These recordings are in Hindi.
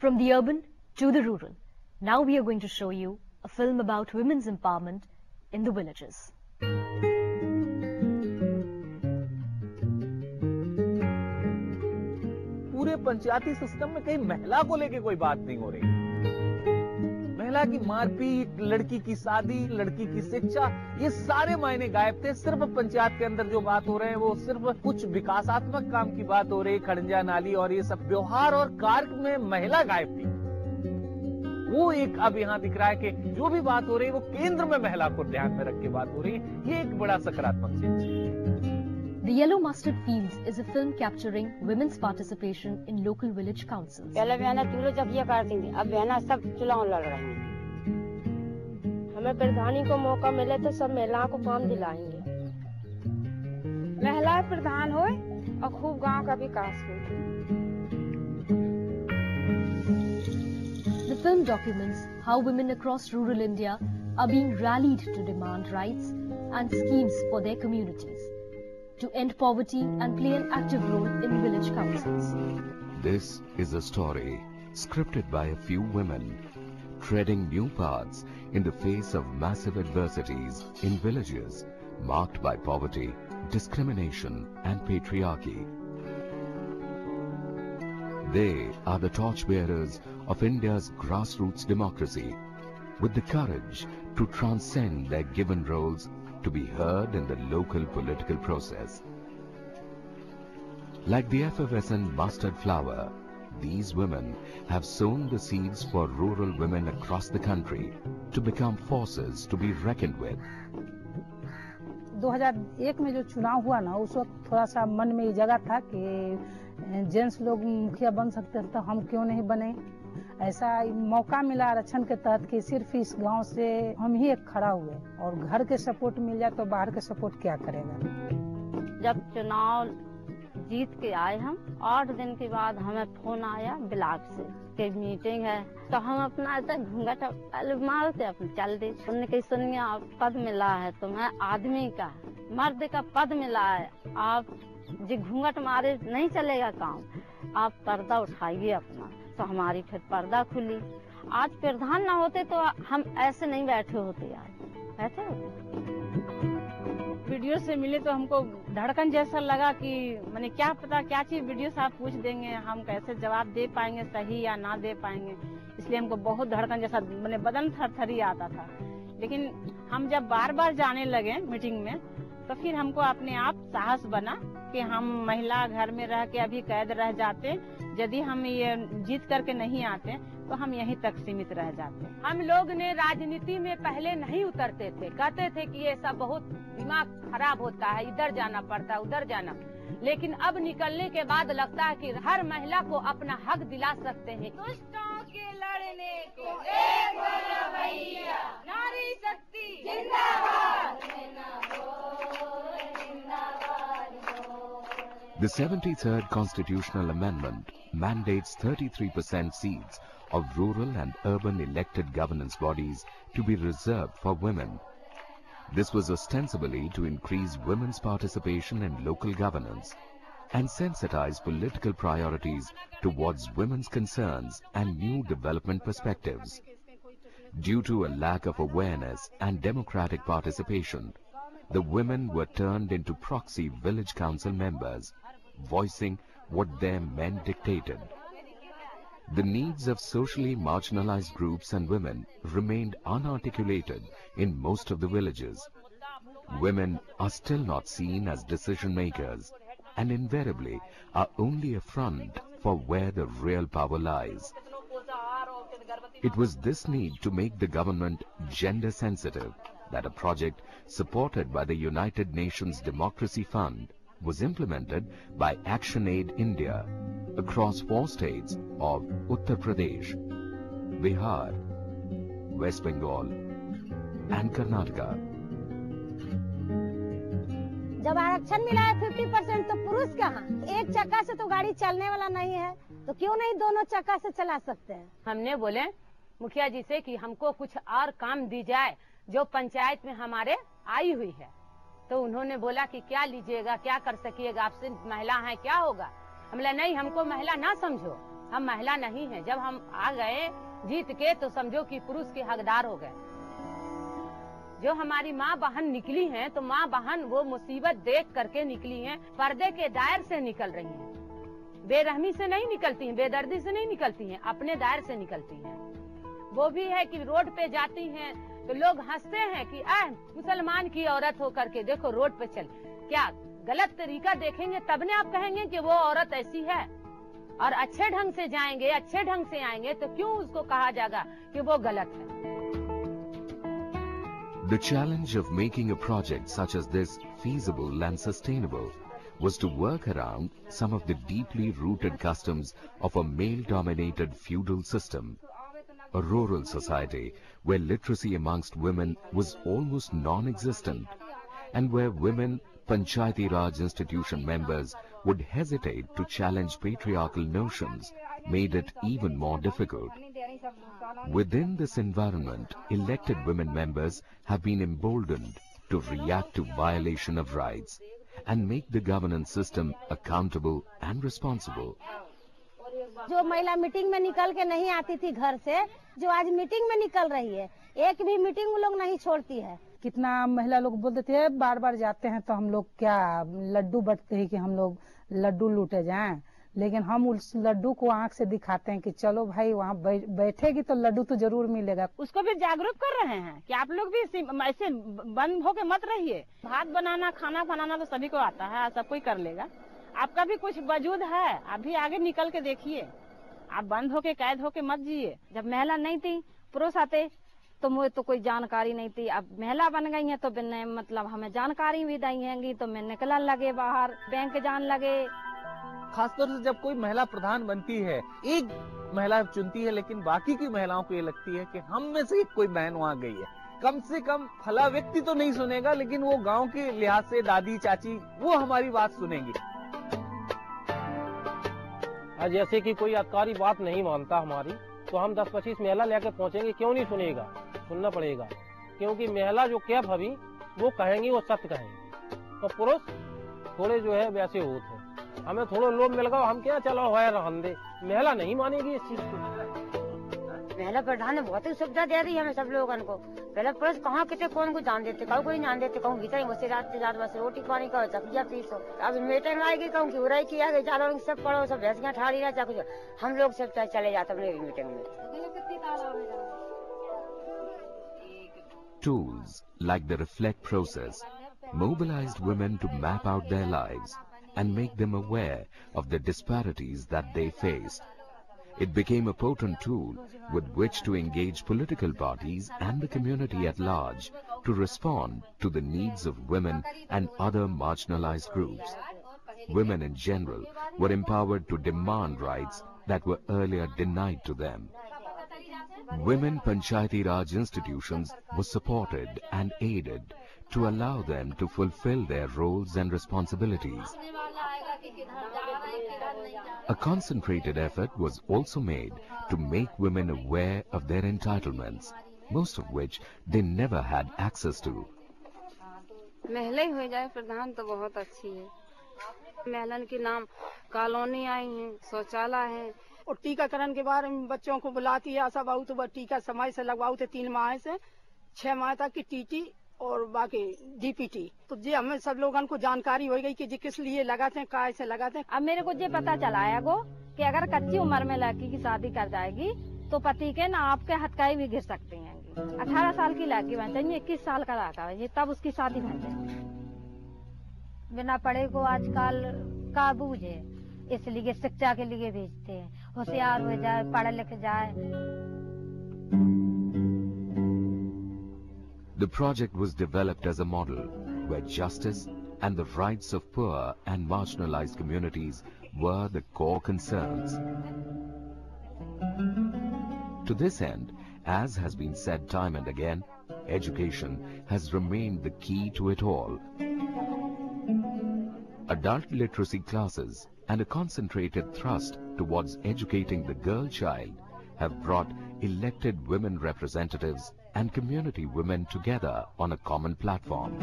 From the urban to the rural, now we are going to show you a film about women's empowerment in the villages. पूरे पंचायती सिस्टम में कहीं महिला को लेके कोई बात नहीं हो रही। महिला की मारपीट, लड़की की शादी, लड़की की शिक्षा, ये सारे मायने गायब थे। सिर्फ पंचायत के अंदर जो बात हो रहे हैं वो सिर्फ कुछ विकासात्मक काम की बात हो रही, खड़ंजा नाली और ये सब। व्यवहार और कार्य में महिला गायब थी। वो एक अब यहाँ दिख रहा है कि जो भी बात हो रही है वो केंद्र में महिला को ध्यान में रख के बात हो रही है। ये एक बड़ा सकारात्मक चीज है। The Yellow Mustard Fields is a film capturing women's participation in local village councils. पहले बहना चूल्हे चकिया करती थी, अब बहना सब चुनाव लड़ रहे हैं। हमें प्रधानी को मौका मिले तो सब महिलाओं को काम दिलाएंगे। महिलाएं प्रधान हो और खूब गांव का विकास हो। The film documents how women across rural India are being rallied to demand rights and schemes for their communities, to end poverty and play an active role in village councils. This is a story scripted by a few women, treading new paths in the face of massive adversities in villages marked by poverty, discrimination and patriarchy. They are the torchbearers of India's grassroots democracy, with the courage to transcend their given roles to be heard in the local political process. Like the effervescent mustard flower, these women have sown the seeds for rural women across the country to become forces to be reckoned with. 2001 में जो चुनाव हुआ ना, उस वक्त थोड़ा सा मन में ये जगह था कि जेंट्स लोग मुखिया बन सकते हैं तो हम क्यों नहीं बने। ऐसा मौका मिला आरक्षण के तहत कि सिर्फ इस गांव से हम ही एक खड़ा हुए, और घर के सपोर्ट मिल जाए तो बाहर के सपोर्ट क्या करेगा। जब चुनाव जीत के आए हम, 8 दिन के बाद हमें फोन आया ब्लॉक से कि मीटिंग है, तो हम अपना ऐसा घूंघट मारते अपने चल दे। सुनने की सुनिए, पद मिला है तुम्हें आदमी का, मर्द का पद मिला है, आप जी घूंघट मारे नहीं चलेगा काम, आप पर्दा उठाइए अपना। तो हमारी फिर पर्दा खुली। आज प्रधान ना होते तो हम ऐसे नहीं बैठे होते यार, बैठे होते। वीडियो से मिले तो हमको धड़कन जैसा लगा कि मैंने क्या पता क्या चीज वीडियो से आप पूछ देंगे, हम कैसे जवाब दे पाएंगे, सही या ना दे पाएंगे। इसलिए हमको बहुत धड़कन जैसा मैंने बदन थरथरी आता था। लेकिन हम जब बार बार जाने लगे मीटिंग में, तो फिर हमको अपने आप साहस बना कि हम महिला घर में रह के अभी कैद रह जाते, यदि हम ये जीत करके नहीं आते तो हम यहीं तक सीमित रह जाते। हम लोग ने राजनीति में पहले नहीं उतरते थे, कहते थे कि ये सब बहुत दिमाग खराब होता है, इधर जाना पड़ता है उधर जाना। लेकिन अब निकलने के बाद लगता है कि हर महिला को अपना हक दिला सकते हैं। दुष्टों के लड़ने को एक बना भैया, नारी शक्ति जिंदाबाद। The 73rd Constitutional Amendment mandates 33% seats of rural and urban elected governance bodies to be reserved for women. This was ostensibly to increase women's participation in local governance and sensitize political priorities towards women's concerns and new development perspectives. Due to a lack of awareness and democratic participation, the women were turned into proxy village council members, voicing what their men dictated. The needs of socially marginalized groups and women remained unarticulated in most of the villages. Women are still not seen as decision makers and invariably are only a front for where the real power lies. It was this need to make the government gender sensitive that a project supported by the United Nations Democracy Fund was implemented by ActionAid India across 4 states of Uttar Pradesh, Bihar, West Bengal and Karnataka. जब आरक्षण मिला है 50% तो पुरुष कहाँ? एक चक्का से तो गाड़ी चलने वाला नहीं है, तो क्यों नहीं दोनों चक्का से चला सकते हैं? हमने बोले मुखिया जी से कि हमको कुछ और काम दी जाए जो पंचायत में हमारे आई हुई है। तो उन्होंने बोला कि क्या लीजिएगा, क्या कर सकिएगा, आपसे महिला है क्या होगा। हमने नहीं, हमको महिला ना समझो, हम महिला नहीं हैं। जब हम आ गए जीत के तो समझो कि पुरुष के हकदार हो गए। जो हमारी माँ बहन निकली हैं तो माँ बहन वो मुसीबत देख करके निकली हैं, पर्दे के दायर से निकल रही हैं, बेरहमी से नहीं निकलती हैं, बेदर्दी से नहीं निकलती हैं, अपने दायर से निकलती हैं। वो भी है कि रोड पे जाती हैं तो लोग हंसते हैं कि मुसलमान की औरत हो करके देखो रोड पे चल। क्या गलत तरीका देखेंगे तब ने आप कहेंगे कि वो औरत ऐसी है, और अच्छे ढंग से जाएंगे, अच्छे ढंग से आएंगे तो क्यों उसको कहा जाएगा कि वो गलत है। The challenge of making a project such as this feasible and sustainable was to work around some of the deeply rooted customs of a male-dominated feudal system, a rural society where literacy amongst women was almost non-existent, and where women Panchayati Raj institution members would hesitate to challenge patriarchal notions, made it even more difficult. Within this environment, elected women members have been emboldened to react to violation of rights and make the governance system accountable and responsible. जो महिला मीटिंग में निकल के नहीं आती थी घर से, जो आज मीटिंग में निकल रही है, एक भी मीटिंग वो लोग नहीं छोड़ती है। कितना महिला लोग बोलते थे, बार बार जाते हैं तो हम लोग क्या लड्डू बंटते हैं कि हम लोग लड्डू लूटे जाएं, लेकिन हम उस लड्डू को आंख से दिखाते हैं कि चलो भाई वहाँ बैठेगी तो लड्डू तो जरूर मिलेगा। उसको भी जागरूक कर रहे हैं कि आप लोग भी ऐसे बंद होके मत रहिए। भात बनाना, खाना बनाना तो सभी को आता है, सब कोई कर लेगा। आपका भी कुछ वजूद है, आप भी आगे निकल के देखिए। आप बंद होके कैद होके मत जिए। जब महिला नहीं थी, पुरुष आते तो मुझे तो कोई जानकारी नहीं थी। अब महिला बन गई है तो मतलब हमें जानकारी भी देंगी तो मैं निकलने लगे बाहर, बैंक जान लगे। खासतौर से जब कोई महिला प्रधान बनती है, एक महिला चुनती है, लेकिन बाकी की महिलाओं को ये लगती है कि हम में से कोई बहन वहां गई है, कम से कम फला व्यक्ति तो नहीं सुनेगा, लेकिन वो गांव के लिहाज से दादी चाची वो हमारी बात सुनेंगी। जैसे कि कोई अधिकारी बात नहीं मानता हमारी, तो हम 10-25 महिला लेकर पहुंचेंगे, क्यों नहीं सुनेगा? सुनना पड़ेगा, क्योंकि महिला जो क्या भाभी वो कहेंगी वो सत्य कहेंगी, तो पुरुष थोड़े जो है वैसे होते हैं। हमें थोड़ा लोग मिल गए, हम क्या चलो है रहंदे, महिला नहीं मानेगी इस चीज को। महिला प्रधान ने बहुत ही सुविधा दे रही है हमें सब लोगों को। पहले पुरुष कहाँ कितने कौन को जान देते, कहूँ कोई जान देते, कहूँ भीतर बसे रात बस रोटी पानी का चकिया पीसो। अब मीटिंग आएगी, कहूँ की उड़ाई किया गई, चारों सब पढ़ो, सब भैंसियाँ ठाड़ी रहा, चाहे कुछ हम लोग सब चले जाते अपने मीटिंग में। Tools like the Reflect process mobilized women to map out their lives and make them aware of the disparities that they faced. It became a potent tool with which to engage political parties and the community at large to respond to the needs of women and other marginalized groups. Women in general were empowered to demand rights that were earlier denied to them. Women Panchayati Raj institutions were supported and aided to allow them to fulfill their roles and responsibilities. A concentrated effort was also made to make women aware of their entitlements, most of which they never had access to. महिला ही हो जाए प्रधान तो बहुत अच्छी है। महिलाओं के नाम कॉलोनी आई है, शौचालय है, और टीकाकरण के बारे में बच्चों को बुलाती है। आशा बाबू तो टीका समय से लगवाओ थे, 3 माह से 6 माह तक की टीटी और बाकी डीपीटी। तो जी हमें सब लोगों को जानकारी हो गई कि जी किस लिए लगाते हैं, काय से लगाते हैं। अब मेरे को ये पता चला है कि अगर कच्ची उम्र में लड़की की शादी कर जाएगी तो पति के ना आपके हथकड़ी भी गिर सकती हैं। 18 साल की लड़की बन जाएगी, 21 साल का लड़का है, तब उसकी शादी बन जाएगी। बिना पढ़े को आजकल का बूझे, इसलिए शिक्षा के लिए भेजते हैं, होशियार हो जाए, पढ़ लिख जाए। The project was developed as a model where justice and the rights of poor and marginalized communities were the core concerns. To this end, as has been said time and again, education has remained the key to it all. Adult literacy classes and a concentrated thrust towards educating the girl child have brought elected women representatives and community women together on a common platform.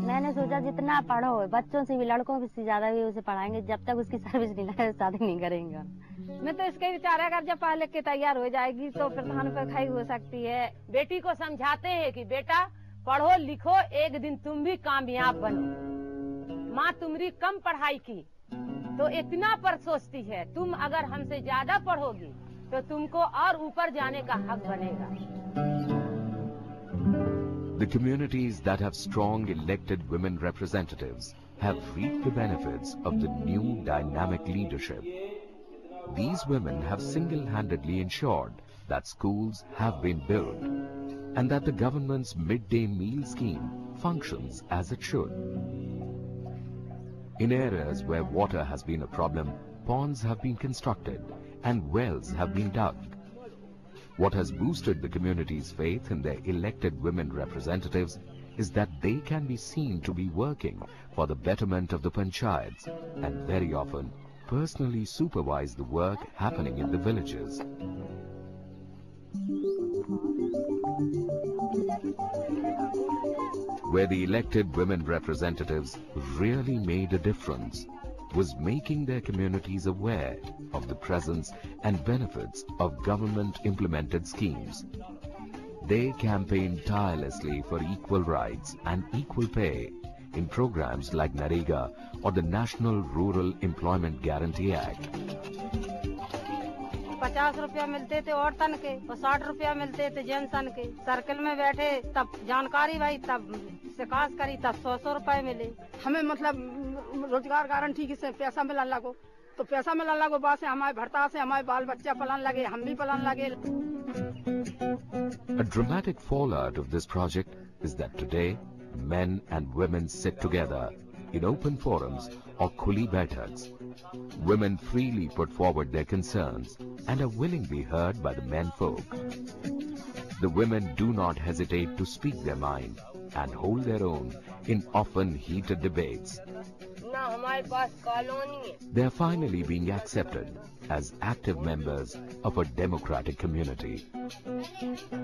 मैंने हमने सोचा जितना पढ़ो बच्चों से भी, लड़कों से ज्यादा भी उसे पढ़ाएंगे, जब तक उसकी सर्विस नहीं लगे शादी नहीं करेंगे। मैं तो इसका विचार है, अगर जब पढ़ लिख के तैयार हो जाएगी तो प्रधान पर खाई हो सकती है। बेटी को समझाते हैं कि बेटा पढ़ो लिखो, एक दिन तुम भी कामयाब बनो। माँ तुम्हारी कम पढ़ाई की तो इतना पर सोचती है, तुम अगर हमसे ज्यादा पढ़ोगी तो तुमको और ऊपर जाने का हक बनेगा। The communities that have strong elected women representatives have reaped the benefits of the new dynamic leadership. These women have single-handedly ensured that schools have been built and that the government's midday meal scheme functions as it should. In areas where water has been a problem, ponds have been constructed and wells have been dug. What has boosted the community's faith in their elected women representatives is that they can be seen to be working for the betterment of the panchayats and very often personally supervise the work happening in the villages. Where the elected women representatives really made a difference was making their communities aware of the presence and benefits of government-implemented schemes. They campaigned tirelessly for equal rights and equal pay in programs like NREGA or the National Rural Employment Guarantee Act. 50 रुपया मिलते थे औरतन के और 60 रुपया मिलते थे जेंट्सन के। सर्कल में बैठे तब जानकारी भाई, तब शिकायत करी तब 100 रुपए मिले। हमें मतलब रोजगार गारंटी से पैसा मिलने लगो, तो पैसा मिलने लगो बाद से हमारे भर्ता से हमारे बाल बच्चा पलन लगे, हम भी पलन लगे। A dramatic fallout of this project is that today men and women sit together in open forums or khuli baithaks. Women freely put forward their concerns and are willingly heard by the menfolk. The women do not hesitate to speak their mind and hold their own in often heated debates. They are finally being accepted as active members of a democratic community.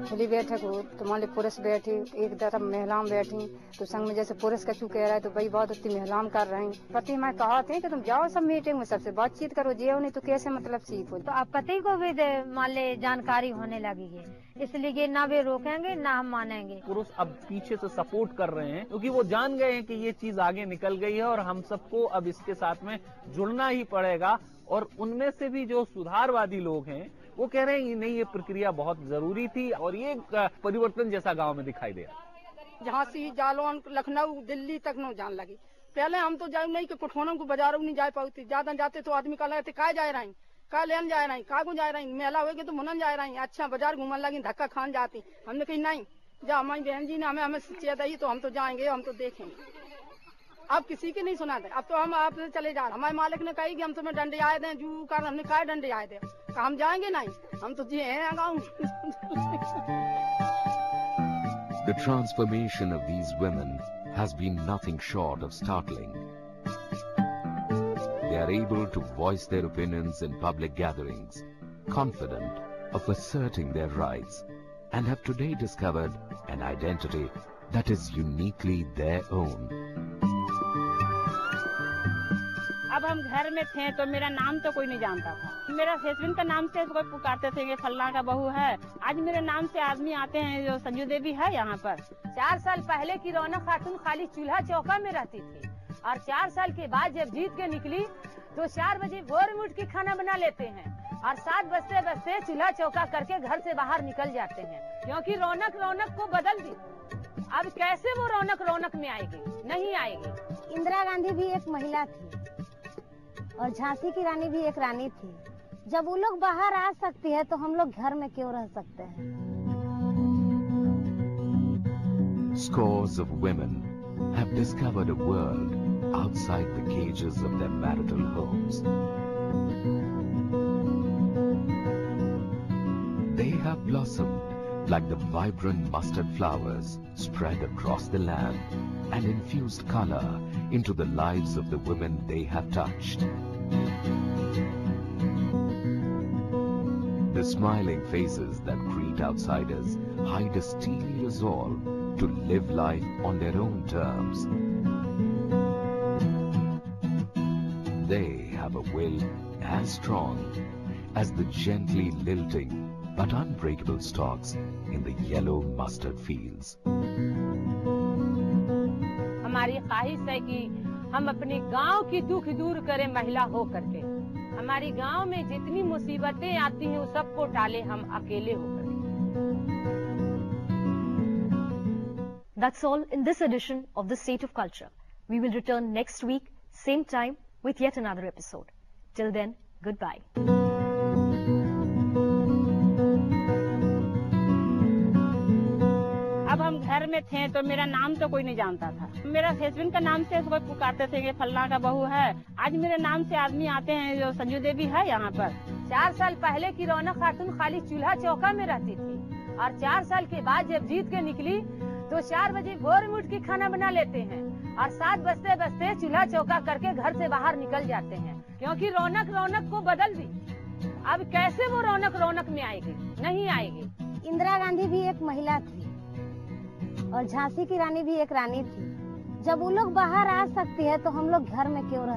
खुली बैठक हो तो मान ली पुरुष बैठी, एक तरफ महिलाएं बैठी, तो संग में जैसे पुरुष कछु कह रहा है तो भाई बहुत अच्छी महिलाएं कर रही हैं। पति मैं कहा थे कि तुम जाओ सब मीटिंग में सबसे बातचीत करो, जियो नहीं तो कैसे मतलब सीखो। तो अब पति को भी मान ले जानकारी होने लगी है, इसलिए ना वे रोकेंगे ना हम मानेंगे। पुरुष अब पीछे से सपोर्ट कर रहे हैं क्योंकि वो जान गए हैं कि ये चीज आगे निकल गई है और हम सबको अब इसके साथ में जुड़ना ही पड़ेगा। और उनमें से भी जो सुधारवादी लोग हैं वो कह रहे हैं नहीं, ये प्रक्रिया बहुत जरूरी थी और ये परिवर्तन जैसा गांव में दिखाई दे रहा। झांसी, जालौन, लखनऊ, दिल्ली तक न जान लगी। पहले हम तो जाए नहीं कि कुठोनों को बाजारों नहीं जा पाती, ज्यादा जाते तो आदमी का लगते का जा रही, का लेन जा रही, का को जा रही, मेला होगी तो मुनन जा रही, अच्छा बाजार घूमने लगी, धक्का खान जाती। हमने कही नहीं, जब हमारी बहन जी ने हमें चेत आई तो हम तो जाएंगे, हम तो देखेंगे। अब किसी की नहीं सुनाते, अब तो हम आपसे चले जा रहे। हमारे मालिक ने कही कि हम तुम्हें डंडे आए दें, जू कारण हमने कहा डंडे आए थे, हम जाएंगे नहीं, हम तो जी हैं गाँव। The transformation of these women has been nothing short of startling. They are able to voice their opinions in public gatherings, confident of asserting their rights, and have today discovered an identity that is uniquely their own. अब हम घर में थे तो मेरा नाम तो कोई नहीं जानता था, मेरा हस्बैंड का नाम से कोई पुकारते थे कि फल्ला का बहू है। आज मेरे नाम से आदमी आते हैं, जो संजू देवी है यहाँ पर। 4 साल पहले की रौनक खातून खाली चूल्हा चौका में रहती थी और 4 साल के बाद जब जीत के निकली तो 4 बजे गोरमुठ की खाना बना लेते हैं और 7 बजते बजते चूल्हा चौका करके घर से बाहर निकल जाते हैं, क्योंकि रौनक को बदल दी। अब कैसे वो रौनक में आएगी? नहीं आएगी। इंदिरा गांधी भी एक महिला थी और झांसी की रानी भी एक रानी थी। जब वो लोग बाहर आ सकती है तो हम लोग घर में क्यों रह सकते हैं? Scores of women have discovered a world outside the cages of their marital homes. They have blossomed like the vibrant mustard flowers spread across the land and infused color into the lives of the women they have touched. The smiling faces that greet outsiders hide a steely resolve to live life on their own terms have a will as strong as the gently lilting but unbreakable stalks in the yellow mustard fields. हमारी ख्वाहिश है कि हम अपने गांव की दुख दूर करें महिला हो करके। हमारी गांव में जितनी मुसीबतें आती हैं उस सबको टाले हम अकेले होकर। That's all in this edition of The State of Culture. We will return next week, same time, with yet another episode. Till then, goodbye. अब हम घर में थे तो मेरा नाम तो कोई नहीं जानता था। मेरा हस्बैंड का नाम से कोई पुकारते थे कि फलना का बहू है। आज मेरे नाम से आदमी आते हैं, जो संजू देवी है यहाँ पर। 4 साल पहले की रौनक खातून खाली चूल्हा चौका में रहती थी, और 4 साल के बाद जब जीत के निकली तो 4 बजे भोर में उठ के खाना बना लेते हैं और 7 बजते बजते चूल्हा चौका करके घर से बाहर निकल जाते हैं, क्योंकि रौनक को बदल दी। अब कैसे वो रौनक में आएगी? नहीं आएगी। इंदिरा गांधी भी एक महिला थी और झांसी की रानी भी एक रानी थी। जब वो लोग बाहर आ सकती है तो हम लोग घर में क्यों रह